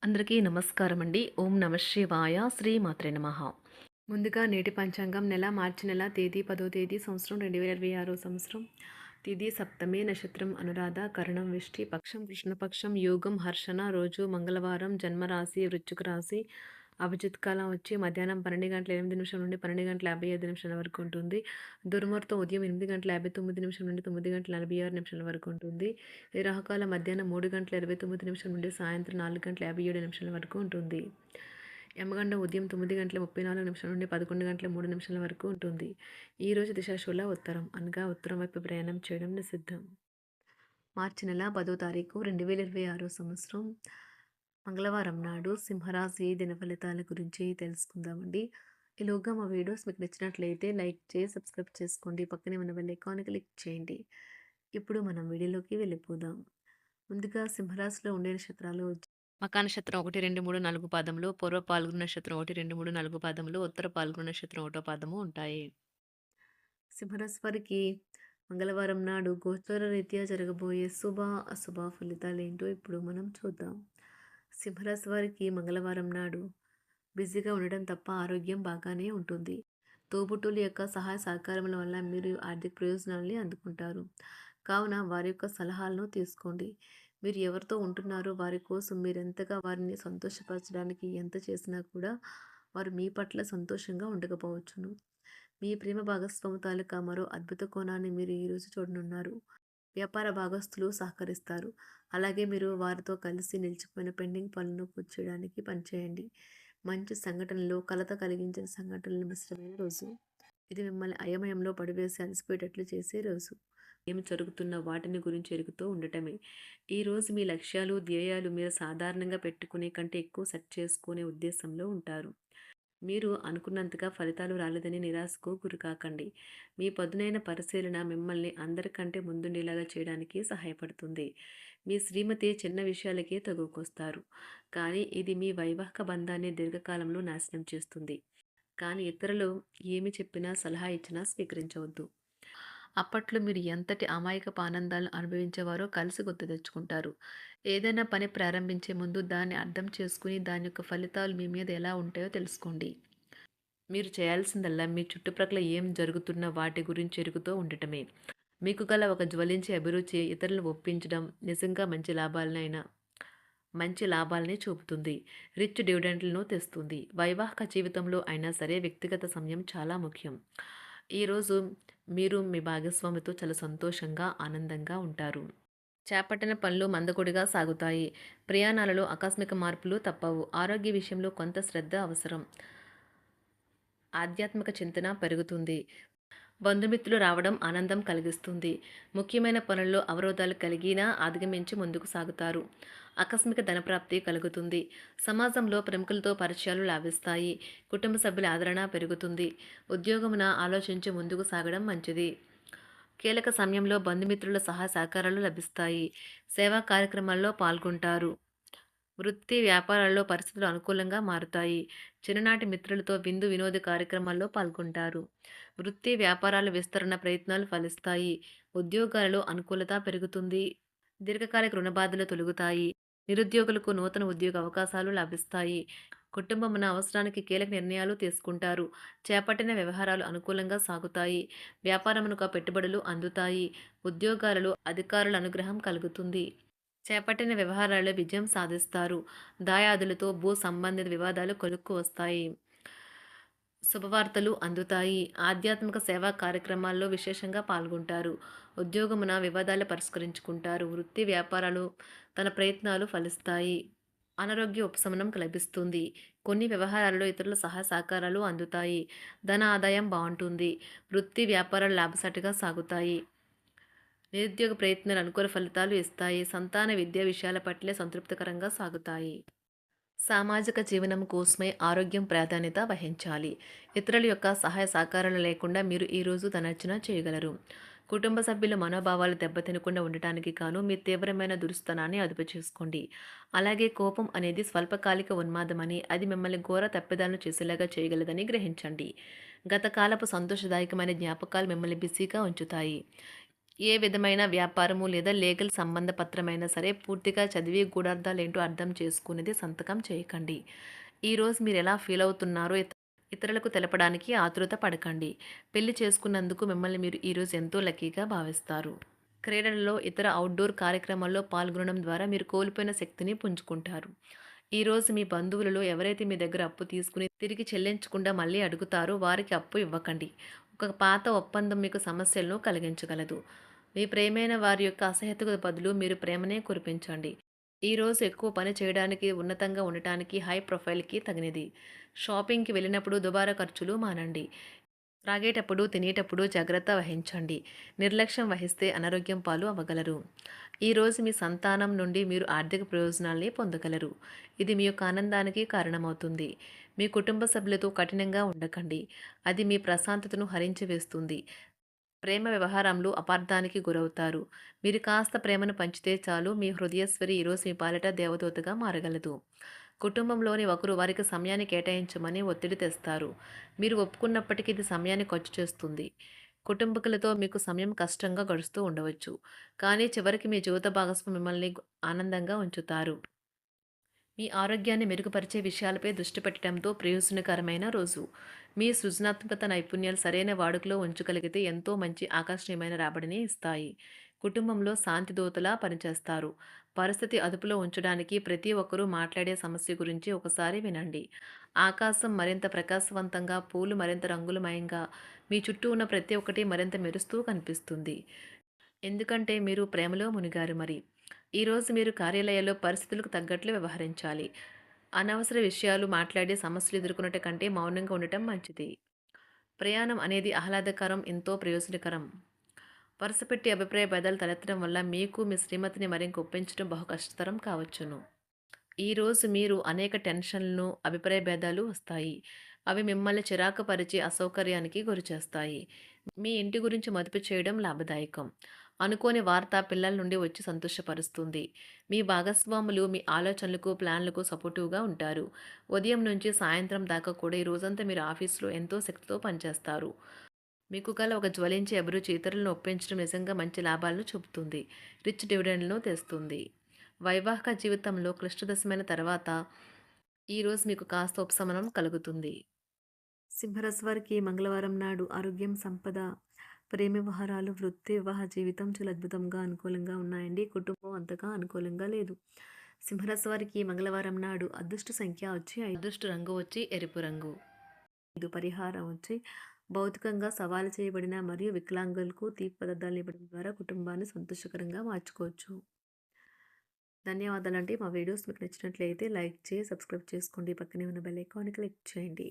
అందరికీ నమస్కారం అండి. ఓం నమ శివాయ. శ్రీమాత్రే నమః. ముందుగా నేటి పంచాంగం మార్చి నెల తేదీ 10వ తేదీ సంవత్సరం 2026 సంవత్సరం. తిథి సప్తమి, నక్షత్రం అనురాధ, కరణం విష్టి, పక్షం కృష్ణపక్షం, యోగం హర్షణ, రోజు మంగళవారం, జన్మరాశి వృశ్చిక రాశి. అభిజిత్ కాలం వచ్చి మధ్యాహ్నం 12:08 నుండి 12:55 వరకు ఉంటుంది. దుర్ముహూర్తం ఉదయం 8:59 నుండి 9:46 వరకు ఉంటుంది. ఈ రాహుకాలం మధ్యాహ్నం 3:29 నుండి సాయంత్రం 4:57 వరకు ఉంటుంది. యమగండం ఉదయం 9:34 నుండి 11:03 వరకు ఉంటుంది. ఈరోజు దిశాశూల ఉత్తరం అనగా ఉత్తరం వైపు ప్రయాణం చేయడం నిషిద్ధం. మార్చి నెల 10వ తారీఖు 2026 సంవత్సరం మంగళవారం నాడు సింహరాశి దిన ఫలితాల గురించి తెలుసుకుందామండి. ఈలోగా మా వీడియోస్ మీకు నచ్చినట్లయితే లైక్ చేసి సబ్స్క్రైబ్ చేసుకోండి. పక్కనే ఉన్న బెల్ ఐకాన్ క్లిక్ చేయండి. ఇప్పుడు మనం వీడియోలోకి వెళ్ళిపోదాం. ముందుగా సింహరాశిలో ఉండే నక్షత్రాలు మకా నక్షత్రం 1, 2, 3, 4 పాదములు, పూర్వ పాల్గొన నక్షత్రం 1, 2, 3, 4 పాదములు, ఉత్తర పాల్గొన నక్షత్రం 1వ పాదము ఉంటాయి. సింహరాశి వారికి మంగళవారం నాడు గోచర రీత్యా జరగబోయే శుభ అశుభ ఫలితాలు ఏంటో ఇప్పుడు మనం చూద్దాం. సింహరాశి వారికి మంగళవారం నాడు బిజీగా ఉండడం తప్ప ఆరోగ్యం బాగానే ఉంటుంది. తోబుట్టువుల యొక్క సహాయ సహకారముల వల్ల మీరు ఆర్థిక ప్రయోజనాల్ని అందుకుంటారు. కావున వారి యొక్క సలహాలను తీసుకోండి. మీరు ఎవరితో ఉంటున్నారో వారి కోసం మీరెంతగా వారిని సంతోషపరచడానికి ఎంత చేసినా కూడా వారు మీ పట్ల సంతోషంగా ఉండకపోవచ్చును. మీ ప్రేమ భాగస్వామి తాలూకా మరో అద్భుత కోణాన్ని మీరు ఈరోజు చూడనున్నారు. వ్యాపార భాగస్తులు సహకరిస్తారు. అలాగే మీరు వారితో కలిసి నిలిచిపోయిన పెండింగ్ పనులను పూర్తి చేయడానికి పనిచేయండి. మంచి సంఘటనలు, కలత కలిగించిన సంఘటనలు మిశ్రమైన రోజు. ఇది మిమ్మల్ని అయోమయంలో పడివేసి అలసిపోయేటట్లు చేసే రోజు. ఏమి జరుగుతున్న వాటిని గురించి ఎరుగుతూ ఉండటమే. ఈరోజు మీ లక్ష్యాలు, ధ్యేయాలు మీరు సాధారణంగా పెట్టుకునే కంటే ఎక్కువ సెట్ చేసుకునే ఉద్దేశంలో ఉంటారు. మీరు అనుకున్నంతగా ఫలితాలు రాలేదని నిరాశకు గురికాకండి. మీ పదునైన పరిశీలన మిమ్మల్ని అందరికంటే ముందుండేలాగా చేయడానికి సహాయపడుతుంది. మీ శ్రీమతి చిన్న విషయాలకే తగుకొస్తారు, కానీ ఇది మీ వైవాహిక బంధాన్ని దీర్ఘకాలంలో నాశనం చేస్తుంది. కానీ ఇతరులు ఏమి చెప్పినా, సలహా ఇచ్చినా స్వీకరించవద్దు. అప్పట్లో మీరు ఎంతటి అమాయకపు ఆనందాలను అనుభవించేవారో కలిసి గుర్తు తెచ్చుకుంటారు. ఏదైనా పని ప్రారంభించే ముందు దాన్ని అర్థం చేసుకుని దాని యొక్క ఫలితాలు మీ మీద ఎలా ఉంటాయో తెలుసుకోండి. మీరు చేయాల్సిందల్లా మీ చుట్టుప్రక్కల ఏం జరుగుతున్న వాటి గురించి ఎరుగుతూ ఉండటమే. మీకు గల ఒక జ్వలించే అభిరుచి ఇతరులను ఒప్పించడం నిజంగా మంచి లాభాలని చూపుతుంది. రిచ్ డివిడెండ్లను తెస్తుంది. వైవాహిక జీవితంలో అయినా సరే వ్యక్తిగత సమయం చాలా ముఖ్యం. ఈరోజు మీరు మీ భాగస్వామితో చాలా సంతోషంగా, ఆనందంగా ఉంటారు. చేపట్టిన పనులు మందకొడిగా సాగుతాయి. ప్రయాణాలలో ఆకస్మిక మార్పులు తప్పవు. ఆరోగ్య విషయంలో కొంత శ్రద్ధ అవసరం. ఆధ్యాత్మిక చింతన పెరుగుతుంది. బంధుమిత్రులు రావడం ఆనందం కలిగిస్తుంది. ముఖ్యమైన పనుల్లో అవరోధాలు కలిగినా అధిగమించి ముందుకు సాగుతారు. ఆకస్మిక ధనప్రాప్తి కలుగుతుంది. సమాజంలో ప్రముఖులతో పరిచయాలు లాభిస్తాయి. కుటుంబ సభ్యుల ఆదరణ పెరుగుతుంది. ఉద్యోగమున ఆలోచించి ముందుకు సాగడం మంచిది. కీలక సమయంలో బంధుమిత్రుల సహాయ సహకారాలు లభిస్తాయి. సేవా కార్యక్రమాల్లో పాల్గొంటారు. వృత్తి వ్యాపారాల్లో పరిస్థితులు అనుకూలంగా మారుతాయి. చిన్ననాటి మిత్రులతో విందు వినోద కార్యక్రమాల్లో పాల్గొంటారు. వృత్తి వ్యాపారాల విస్తరణ ప్రయత్నాలు ఫలిస్తాయి. ఉద్యోగాలలో అనుకూలత పెరుగుతుంది. దీర్ఘకాలిక రుణ బాధలు తొలగుతాయి. నిరుద్యోగులకు నూతన ఉద్యోగ అవకాశాలు లభిస్తాయి. కుటుంబమున అవసరానికి కీలక నిర్ణయాలు తీసుకుంటారు. చేపట్టిన వ్యవహారాలు అనుకూలంగా సాగుతాయి. వ్యాపారమునకు పెట్టుబడులు అందుతాయి. ఉద్యోగాలలో అధికారుల అనుగ్రహం కలుగుతుంది. చేపట్టిన వ్యవహారాల్లో విజయం సాధిస్తారు. దాయాదులతో భూ సంబంధిత వివాదాలు కొలుక్కు వస్తాయి. శుభవార్తలు అందుతాయి. ఆధ్యాత్మిక సేవా కార్యక్రమాల్లో విశేషంగా పాల్గొంటారు. ఉద్యోగమున వివాదాలు పరిష్కరించుకుంటారు. వృత్తి వ్యాపారాలు తన ప్రయత్నాలు ఫలిస్తాయి. అనారోగ్య ఉపశమనం లభిస్తుంది. కొన్ని వ్యవహారాల్లో ఇతరుల సహాయ సహకారాలు అందుతాయి. ధన ఆదాయం బాగుంటుంది. వృత్తి వ్యాపారాలు లాభసాటిగా సాగుతాయి. నిరుద్యోగ ప్రయత్నాలు అనుకూల ఫలితాలు ఇస్తాయి. సంతాన విద్యా విషయాల పట్లే సంతృప్తికరంగా సాగుతాయి. సామాజిక జీవనం కోసమే ఆరోగ్యం ప్రాధాన్యత వహించాలి. ఇతరుల యొక్క సహాయ సహకారాలు లేకుండా మీరు ఈరోజు ధనార్జన చేయగలరు. కుటుంబ సభ్యుల మనోభావాలు దెబ్బతినకుండా ఉండటానికి గాను మీ తీవ్రమైన దురుస్తనాన్ని అదుపు చేసుకోండి. అలాగే కోపం అనేది స్వల్పకాలిక ఉన్మాదమని, అది మిమ్మల్ని ఘోర తప్పిదాలను చేసేలాగా చేయగలదని గ్రహించండి. గత కాలపు సంతోషదాయకమైన జ్ఞాపకాలు మిమ్మల్ని బిజీగా ఉంచుతాయి. ఏ విధమైన వ్యాపారము లేదా లీగల్ సంబంధ పత్రమైనా సరే పూర్తిగా చదివి గూఢార్థాలేంటో అర్థం చేసుకునేది సంతకం చేయకండి. ఈరోజు మీరు ఎలా ఫీల్ అవుతున్నారో ఇతరులకు తెలపడానికి ఆతృత పడకండి. పెళ్లి చేసుకున్నందుకు మిమ్మల్ని మీరు ఈరోజు ఎంతో లక్కీగా భావిస్తారు. క్రీడలలో ఇతర అవుట్‌డోర్ కార్యక్రమాల్లో పాల్గొనడం ద్వారా మీరు కోల్పోయిన శక్తిని పుంజుకుంటారు. ఈరోజు మీ బంధువులలో ఎవరైతే మీ దగ్గర అప్పు తీసుకుని తిరిగి చెల్లించకుండా మళ్ళీ అడుగుతారో వారికి అప్పు ఇవ్వకండి. ఒక పాత ఒప్పందం మీకు సమస్యలను కలిగించగలదు. మీ ప్రియమైన వారి యొక్క అసహ్యతకు బదులు మీరు ప్రేమనే కురిపించండి. ఈరోజు ఎక్కువ పని చేయడానికి, ఉన్నతంగా ఉండటానికి, హై ప్రొఫైల్‌కి తగినది. షాపింగ్‌కి వెళ్ళినప్పుడు దుబారా ఖర్చులు మానండి. త్రాగేటప్పుడు, తినేటప్పుడు జాగ్రత్త వహించండి. నిర్లక్ష్యం వహిస్తే అనారోగ్యం పాలు అవ్వగలరు. ఈరోజు మీ సంతానం నుండి మీరు ఆర్థిక ప్రయోజనాల్ని పొందగలరు. ఇది మీ యొక్క ఆనందానికి కారణమవుతుంది. మీ కుటుంబ సభ్యులతో కఠినంగా ఉండకండి. అది మీ ప్రశాంతతను హరించి వేస్తుంది. ప్రేమ వ్యవహారంలో అపార్థానికి గురవుతారు. మీరు కాస్త ప్రేమను పంచితే చాలు మీ హృదయేశ్వరి ఈరోజు మీ పాలిట దేవదూతగా మారగలదు. కుటుంబంలోని ఒకరు వారికి సమయాన్ని కేటాయించమని ఒత్తిడి తెస్తారు. మీరు ఒప్పుకున్నప్పటికీ ఇది సమయాన్ని ఖర్చు చేస్తుంది. కుటుంబకులతో మీకు సమయం కష్టంగా గడుస్తూ ఉండవచ్చు. కానీ చివరికి మీ జీవిత భాగస్వామి మిమ్మల్ని ఆనందంగా ఉంచుతారు. మీ ఆరోగ్యాన్ని మెరుగుపరిచే విషయాలపై దృష్టి పెట్టడంతో ప్రయోజనకరమైన రోజు. మీ సృజనాత్మకత నైపుణ్యాలు సరైన వాడుకలో ఉంచగలిగితే ఎంతో మంచి ఆకర్షణీయమైన రాబడిని ఇస్తాయి. కుటుంబంలో శాంతి దూతలా పనిచేస్తారు. పరిస్థితి అదుపులో ఉంచడానికి ప్రతి ఒక్కరూ మాట్లాడే సమస్య గురించి ఒకసారి వినండి. ఆకాశం మరింత ప్రకాశవంతంగా, పూలు మరింత రంగులమయంగా, మీ చుట్టూ ఉన్న ప్రతి ఒక్కటి మరింత మెరుస్తూ కనిపిస్తుంది. ఎందుకంటే మీరు ప్రేమలో మునిగారు మరి. ఈరోజు మీరు కార్యాలయాల్లో పరిస్థితులకు తగ్గట్లు వ్యవహరించాలి. అనవసర విషయాలు మాట్లాడి సమస్యలు ఎదుర్కొనట కంటే మౌనంగా ఉండటం మంచిది. ప్రయాణం అనేది ఆహ్లాదకరం, ఎంతో ప్రయోజనకరం. వరుసపెట్టి అభిప్రాయ భేదాలు తలెత్తడం వల్ల మీకు మీ శ్రీమతిని మరింక ఒప్పించడం బహు కష్టతరం కావచ్చును. ఈరోజు మీరు అనేక టెన్షన్లను, అభిప్రాయ భేదాలు వస్తాయి. అవి మిమ్మల్ని చిరాకు పరిచి అసౌకర్యానికి గురిచేస్తాయి. మీ ఇంటి గురించి మదుపు చేయడం లాభదాయకం. అనుకోని వార్త పిల్లల నుండి వచ్చి సంతోషపరుస్తుంది. మీ భాగస్వాములు మీ ఆలోచనలకు, ప్లాన్లకు సపోర్టివ్‌గా ఉంటారు. ఉదయం నుంచి సాయంత్రం దాకా కూడా ఈ రోజంతా మీరు ఆఫీస్‌లో ఎంతో శక్తితో పనిచేస్తారు. మీకు గల ఒక జ్వలించే అభిరుచి ఇతరులను ఒప్పించడం నిజంగా మంచి లాభాలను చూపుతుంది. రిచ్ డివిడెండ్‌లను తెస్తుంది. వైవాహిక జీవితంలో క్లిష్టదశమైన తర్వాత ఈరోజు మీకు కాస్త ఉపశమనం కలుగుతుంది. సింహరాశి వారికి మంగళవారం నాడు ఆరోగ్యం, సంపద, ప్రేమ వ్యవహారాలు, వృత్తి, వివాహ జీవితం చాలా అద్భుతంగా అనుకూలంగా ఉన్నాయండి. కుటుంబం అంతగా అనుకూలంగా లేదు. సింహరాశి వారికి మంగళవారం నాడు అదృష్ట సంఖ్య వచ్చి అదృష్ట రంగు వచ్చి ఎరుపు రంగు. ఇది పరిహారం వచ్చి భౌతికంగా సవాలు చేయబడిన మరియు వికలాంగులకు తీపి పదార్థాలను ఇవ్వడం ద్వారా కుటుంబాన్ని సంతోషకరంగా మార్చుకోవచ్చు. ధన్యవాదాలండి. మా వీడియోస్ మీకు నచ్చినట్లయితే లైక్ చేసి సబ్స్క్రైబ్ చేసుకోండి. పక్కనే ఉన్న బెల్ ఐకాన్ క్లిక్ చేయండి.